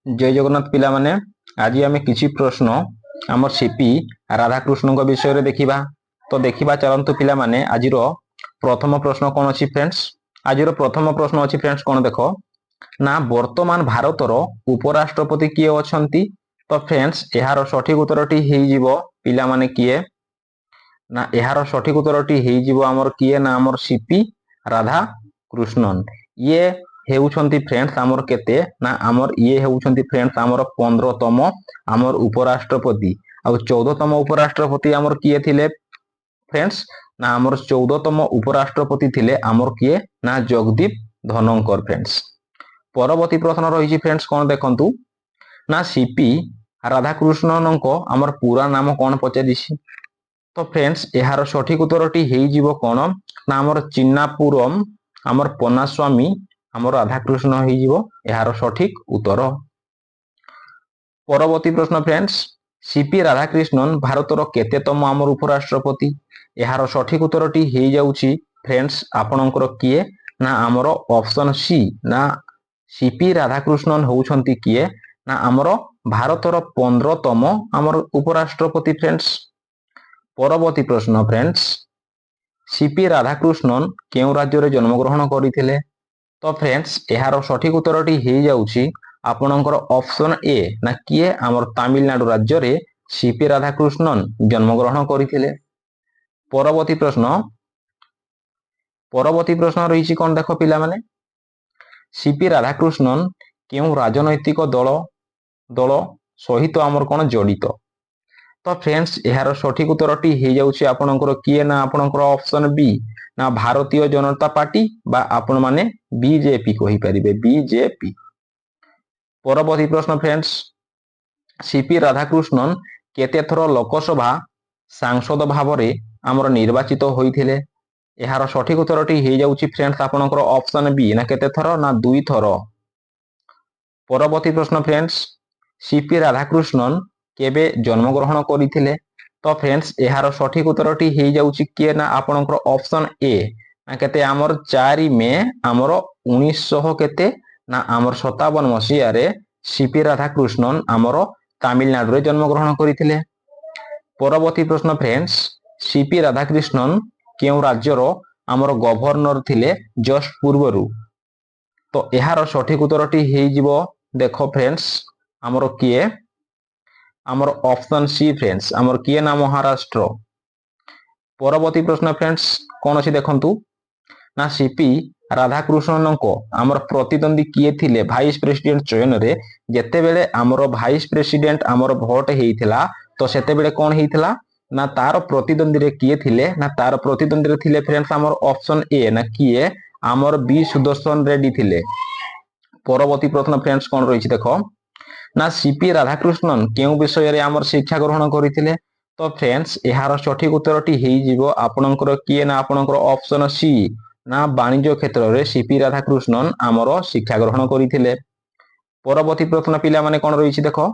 जय जगन्नाथ पिला माने आज आम किसी प्रश्न आम सीपी राधाकृष्ण विषय देखा। तो देखा चलतु पिला माने आज प्रथम प्रश्न कौन अच्छी फ्रेंड्स। आज प्रथम प्रश्न अच्छी फ्रेंड्स कौन देख ना वर्तमान भारतर उपराष्ट्रपति किए अछंती। तो फ्रेंड्स यार सठिक उत्तरटी हो पिला माने किए ना यार सठिक उत्तरटी हो आमर किए ना आमर सीपी राधाकृष्णन। ये हेउछंती फ्रेंड्स आमर केते ना आमर ये हेउछंती फ्रेंड्स आमर 15तम आमर उपराष्ट्रपति। आ 14तम उपराष्ट्रपति आमर किए थिले फ्रेंड्स ना आमर 14तम उपराष्ट्रपति थिले आमर किए ना जगदीप धनकर फ्रेंड्स। परवर्ती प्रश्न रही फ्रेंड्स कौन देखंतु ना सीपी राधाकृष्णन को आमर पूरा नाम कौन पचारि। तो फ्रेंड्स यार सठिक उत्तरटी हो कौन ना आमर चिन्नापुरम आमर पन्नास्वामी आमर राधाकृष्ण हो यार सठिक उत्तर। परवर्ती प्रश्न फ्रेंड्स सीपी राधाकृष्णन भारतर केतेतम आमर उपराष्ट्रपति। यार सठिक उत्तरटी हो जाउछि फ्रेंड्स आपणकर किए ना आमर ऑप्शन सी ना सीपी राधाकृष्णन होउछंती किए ना आमर भारतर 15तम आमर उपराष्ट्रपति फ्रेंड्स। परवर्ती प्रश्न फ्रेंड्स सीपी राधाकृष्णन केउ राज्य रे जन्मग्रहण करथिले। तो फ्रेंड्स यार सठिक उत्तरटी हो जाउछि आपणकर ऑप्शन ए ना किए आमर तमिलनाडु राज्य रे सीपी राधाकृष्णन जन्मग्रहण करथिले। परवर्ती प्रश्न रही कौन देख पिला माने सीपी राधाकृष्णन केउ राजनैतिक दल सहित आमर कौन जड़ित। तो फ्रेंड्स यार सठिक उत्तरटी हो जाउछि आपणकर किए ना आपणकर ऑप्शन बी ना भारतीय जनता पार्टी बा आपण माने बीजेपी कहि परिबे बीजेपी। परवर्ती प्रश्न फ्रेंड्स सीपी राधाकृष्णन केते थर लोकसभा सांसद भाव रे आमर निर्वाचित होइथिले। यार सठिक उत्तरटी हो जाउछि फ्रेंड्स आपणकर ऑप्शन बी ना केते थर ना 2 थर। परवर्ती प्रश्न फ्रेंड्स सीपी राधाकृष्णन केबे जन्मग्रहण करथिले। तो फ्रेंड्स यार सठिक उत्तरटी हो जाउछि किए ना आपणकर ऑप्शन ए ना केते आमर 4 मे आमर 1900 केते ना आमर 57 मसीहा रे सीपी राधाकृष्णन आमर तमिलनाडु रे जन्मग्रहण करथिले। परवर्ती प्रश्न फ्रेंड्स सीपी राधाकृष्णन केउ राज्यर आमर गवर्नर थिले जस्ट पूर्वरु। तो यार सठिक उत्तरटी हो देख फ्रेंड्स आमर किए आमर ऑप्शन सी फ्रेंड्स आमर किए ना महाराष्ट्र। परवर्ती प्रश्न फ्रेंड्स कौन अच्छी देखंतु ना सीपी राधाकृष्णन को आमर प्रतिद्वंदी किए थिले भाइस प्रेसिडेंट चयन रे जेते बेले आमर भाइस प्रेसिडेंट आमर भोट हेइथिला। तो सेते बेले कौन हेइथिला ना तार प्रतिद्वंदी रे किए थिले ना तार प्रतिद्वंदी रे थिले फ्रेंड्स आमर ऑप्शन ए ना किए आमर बी सुदर्शन रेड्डी थिले। परवर्ती प्रश्न फ्रेंड्स कौन रही देखो ना सीपी राधाकृष्णन केउ विषय रे आमर शिक्षा ग्रहण करथिले। तो फ्रेंड्स यार सठिक उत्तरटी हो आपणकर किए ना आपणकर ऑप्शन सी ना वाणिज्य क्षेत्र रे सीपी राधाकृष्णन आमर शिक्षा ग्रहण करथिले। परवर्ती प्रश्न पिला माने कौन रही देखो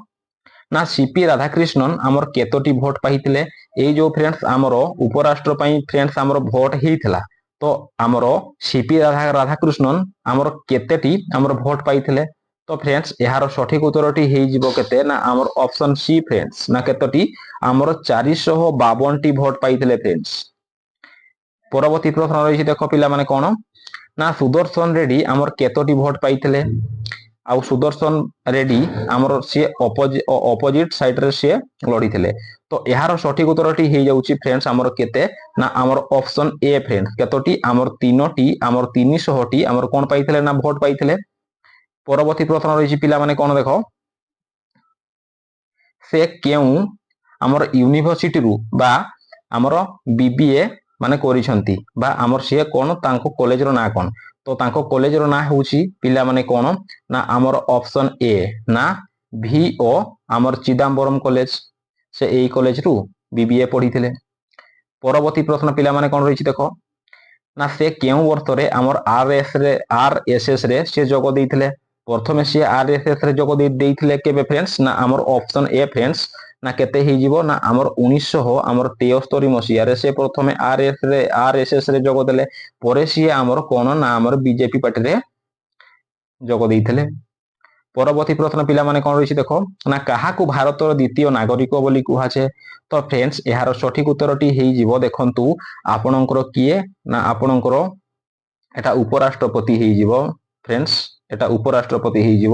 ना सीपी राधाकृष्णन आमर केतोटी भोट पाइथिले। ए जो फ्रेंड्स आमर उपराष्ट्र पई फ्रेंड्स आमर भोट हेइथिला। तो आमर सीपी राधाकृष्णन आमर केतेटी आमर भोट पाइथिले। तो फ्रेंड्स यार सठिक उत्तरटी हो केते ना आमर ऑप्शन सी फ्रेंड्स ना केतोटी आमर 452 भोट पाइथिले फ्रेंड्स। परवर्ती प्रश्न रही देख पिला माने कौन ना सुदर्शन रेड्डी आमर केतोटी भोट पाइथिले। आउ सुदर्शन रेड्डी आमर सी ऑपोजिट साइड रे सी लड़ी थिले। तो यार सठिक उत्तरटी हो जाउछि फ्रेंड्स आमर केते ना आमर ऑप्शन ए फ्रेंड्स केतोटी आमर 3टी आमर 300टी आमर कोन पाइथिले ना भोट पाइथिले। परवर्ती प्रश्न रही पिला माने कोन देखो से केउ आमर यूनिवर्सिटी रु बा आमर बीबीए माने करिसंती बा आमर से कोन तांको कॉलेज रो ना कोन। तो तांको कॉलेज रो ना होउछि पिला माने कोन ना आमर ऑप्शन ए ना VO आमर चिदम्बरम कॉलेज से एई कॉलेज रु बीबीए पढ़िथिले। परवर्ती प्रश्न पिला माने कोन रहिछि देखो ना से केउ वर्ष रे आमर RSS रे से जोग देइथिले। प्रथमे से RSS रे जोग देइथिले केबे फ्रेंड्स ना आमर ऑप्शन ए फ्रेंड्स ना केते हिजिबो ना आमर 1900 आमर 73 मसीहा रे से प्रथमे RSS रे जोग देले। परे से आमर कोन ना आमर बीजेपी पार्टी रे जोग देइथिले। পরবর্তী প্রশ্ন পিলামানে কোন রয়েছে দেখো না কাহাকু ভারতর দ্বিতীয় নাগরিক বলি কুহাছে। তো ফ্রেন্ডস এହାର সঠিক উত্তরটি ହେଇଯିବ দেখন্তু ଆପଣଙ୍କର କିଏ ନା ଆପଣଙ୍କର এটা ଉପରାଷ୍ଟ୍ରପତି ହେଇଯିବ। ଫ୍ରେଣ୍ଡସ୍ এটা ଉପରାଷ୍ଟ୍ରପତି ହେଇଯିବ।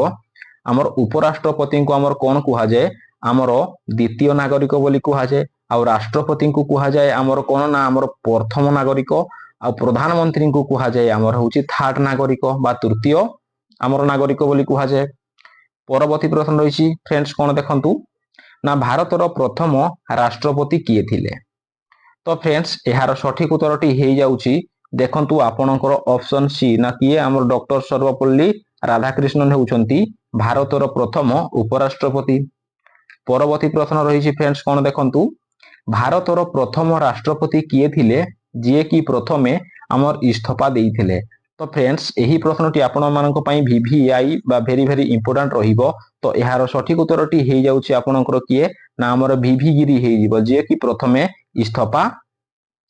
ଆମର ଉପରାଷ୍ଟ୍ରପତିଙ୍କୁ ଆମର କଣ କୁହାଯାଏ ଆମର ଦ୍ୱିତୀୟ ନାଗରିକ ବୋଲି କୁହାଯାଏ। ଆଉ ରାଷ୍ଟ୍ରପତିଙ୍କୁ କୁହାଯାଏ ଆମର କଣ ନା ଆମର ପ୍ରଥମ ନାଗରିକ। ଆଉ ପ୍ରଧାନମନ୍ତ୍ରୀଙ୍କୁ କୁହାଯାଏ ଆମର ହେଉଛି ଥାର୍ଡ ନାଗରିକ ବା ତୃତୀୟ ଆମର ନାଗରିକ ବୋଲି କୁହାଯାଏ। ପରବର୍ତ୍ତୀ ପ୍ରଶ୍ନ ରହିଛି ଫ୍ରେଣ୍ଡସ୍ କଣ ଦେଖନ୍ତୁ ନା ଭାରତର ପ୍ରଥମ ରାଷ୍ଟ୍ରପତି କିଏ ଥିଲେ। ତ ଫ୍ରେଣ୍ଡସ୍ ଏହାର ସଠିକ ଉତ୍ତରଟି ହେଇଯାଉଛି ଦେଖନ୍ତୁ ଆପଣଙ୍କର ଅପସନ ସି ନା କିଏ ଆମର ଡକ୍ଟର ସର୍ବପଲ୍ଲୀ ରାଧାକ୍ରିଷ୍ଣନ ହେଉଛନ୍ତି ଭାରତର ପ୍ରଥମ ଉପରାଷ୍ଟ୍ରପତି। ପରବର୍ତ୍ତୀ ପ୍ରଶ୍ନ ରହିଛି ଫ୍ରେଣ୍ଡସ୍ କଣ ଦେଖନ୍ତୁ ଭାରତର ପ୍ରଥମ ରାଷ୍ଟ୍ରପତି କିଏ ଥିଲେ ଯିଏକି ପ୍ରଥମେ ଆମର ଇସ୍ତଫା ଦେଇଥିଲେ। ତ ଫ୍ରେଣ୍ଡସ୍ ଏହି ପ୍ରଶ୍ନଟି ଆପଣମାନଙ୍କ ପାଇଁ VVI ବା ଭେରି ଇମ୍ପୋର୍ଟାଣ୍ଟ ରହିବ। ତ ଏହାର ସଠିକ ଉତ୍ତରଟି ହେଇଯାଉଛି ଆପଣଙ୍କର କିଏ ନା ଆମର VV ଗିରି ହେଇଯିବ ଯିଏକି ପ୍ରଥମେ ଇସ୍ତଫା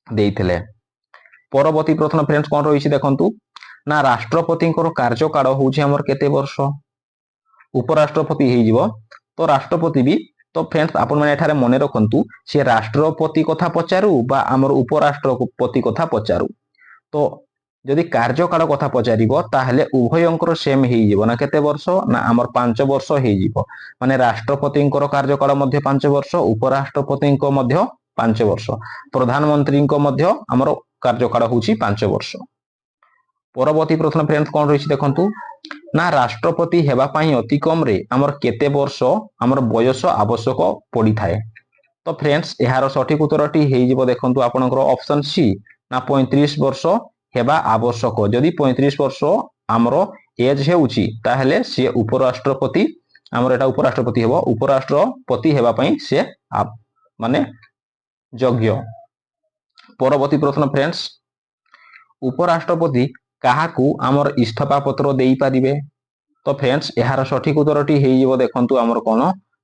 ଦେଇଥିଲେ। ପରବର୍ତ୍ତୀ ପ୍ରଶ୍ନ ଫ୍ରେଣ୍ଡସ୍ କଣ ରହିଛି ଦେଖନ୍ତୁ ନା ରାଷ୍ଟ୍ରପତିଙ୍କର କାର୍ଯ୍ୟକାଳ ହେଉଛି ଆମର କେତେ ବର୍ଷ। ଉପରାଷ୍ଟ୍ରପତି ହେଇଯିବ ତ ରାଷ୍ଟ୍ରପତି ବି ତ ଫ୍ରେଣ୍ଡସ୍ ଆପଣମାନେ ଏଠାରେ ମନେ ରଖନ୍ତୁ ସେ ରାଷ୍ଟ୍ରପତି କଥା ପଚାରୁ ବା ଆମର ଉପରାଷ୍ଟ୍ରପତି କଥା ପଚାରୁ ତ ଯଦି କାର୍ଯ୍ୟକାଳ କଥା ପଚାରିବ ତାହେଲେ ଉଭୟଙ୍କର ସେମ୍ ହେଇଯିବ ନା କେତେ ବର୍ଷ ନା ଆମର 5 ବର୍ଷ ହେଇଯିବ। ମାନେ ରାଷ୍ଟ୍ରପତିଙ୍କର କାର୍ଯ୍ୟକାଳ ମଧ୍ୟ 5 ବର୍ଷ ଉପରାଷ୍ଟ୍ରପତିଙ୍କ ମଧ୍ୟ 5 ବର୍ଷ ପ୍ରଧାନମନ୍ତ୍ରୀଙ୍କ ମଧ୍ୟ ଆମର କାର୍ଯ୍ୟକାଳ ହେଉଛି 5 ବର୍ଷ। ପରବର୍ତ୍ତୀ ପ୍ରଶ୍ନ ଫ୍ରେଣ୍ଡସ୍ କଣ ରହିଛି ଦେଖନ୍ତୁ ନା ରାଷ୍ଟ୍ରପତି ହେବା ପାଇଁ ଅତି କମରେ ଆମର କେତେ ବର୍ଷ ଆମର ବୟସ ଆବଶ୍ୟକ ପଡିଥାଏ। ତ ଫ୍ରେଣ୍ଡସ୍ ଏହାର ସଠିକ ଉତ୍ତରଟି ହେଇଯିବ ଦେଖନ୍ତୁ ଆପଣଙ୍କର ଅପସନ ସି ନା 35 ବର୍ଷ ହେବା ଆବଶ୍ୟକ। ଯଦି 35 ବର୍ଷ ଆମର ଏଜ୍ ହେଉଛି ତାହେଲେ ସିଏ ଉପରାଷ୍ଟ୍ରପତି ଆମର ଏଟା ଉପରାଷ୍ଟ୍ରପତି ହେବ ଉପରାଷ୍ଟ୍ରପତି ହେବା ପାଇଁ ସେ ମାନେ ଯୋଗ୍ୟ। ପରବର୍ତ୍ତୀ ପ୍ରଶ୍ନ ଫ୍ରେଣ୍ଡସ୍ ଉପରାଷ୍ଟ୍ରପତି କାହାକୁ ଆମର ଇସ୍ତଫା ପତ୍ର ଦେଇପାରିବେ। ତ ଫ୍ରେଣ୍ଡସ୍ ଏହାର ସଠିକ ଉତ୍ତରଟି ହେଇଯିବ ଦେଖନ୍ତୁ ଆମର କଣ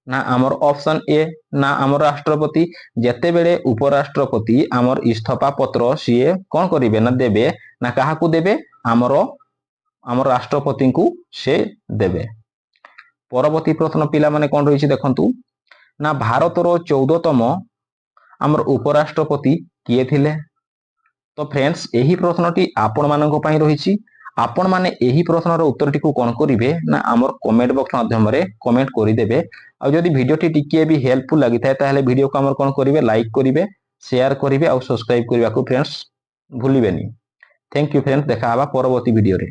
ନା ଆମର ଅପସନ ଏ ନା ଆମର ରାଷ୍ଟ୍ରପତି ଯେତେବେଳେ ଉପରାଷ୍ଟ୍ରପତି ଆମର ଇସ୍ତଫା ପତ୍ର ସିଏ କଣ କରିବେ ନା ଦେବେ ନା କାହାକୁ ଦେବେ ଆମର ରାଷ୍ଟ୍ରପତିଙ୍କୁ ସେ ଦେବେ। ପରବର୍ତ୍ତୀ ପ୍ରଶ୍ନ ପିଲାମାନେ କଣ ରହିଛି ଦେଖନ୍ତୁ ନା ଭାରତର 14ତମ ଆମର ଉପରାଷ୍ଟ୍ରପତି କିଏ ଥିଲେ। ତ ଫ୍ରେଣ୍ଡସ୍ ଏହି ପ୍ରଶ୍ନଟି ଆପଣମାନଙ୍କ ପାଇଁ ରହିଛି। ଆପଣମାନେ ଏହି ପ୍ରଶ୍ନର ଉତ୍ତରଟିକୁ କଣ କରିବେ ନା ଆମର କମେଣ୍ଟ ବକ୍ସ ମାଧ୍ୟମରେ କମେଣ୍ଟ କରିଦେବେ। ଆଉ ଯଦି ଭିଡ଼ିଓଟି ଟିକିଏ ବି ହେଲ୍ପଫୁଲ ଲାଗିଥାଏ ତାହେଲେ ଭିଡ଼ିଓକୁ ଆମର କଣ କରିବେ ଲାଇକ୍ କରିବେ ସେୟାର କରିବେ ଆଉ ସବସ୍କ୍ରାଇବ କରିବାକୁ ଫ୍ରେଣ୍ଡସ୍ ଭୁଲିବେନି। ଥ୍ୟାଙ୍କ ୟୁ ଫ୍ରେଣ୍ଡସ୍ ଦେଖା ହେବା ପରବର୍ତ୍ତୀ ଭିଡ଼ିଓରେ।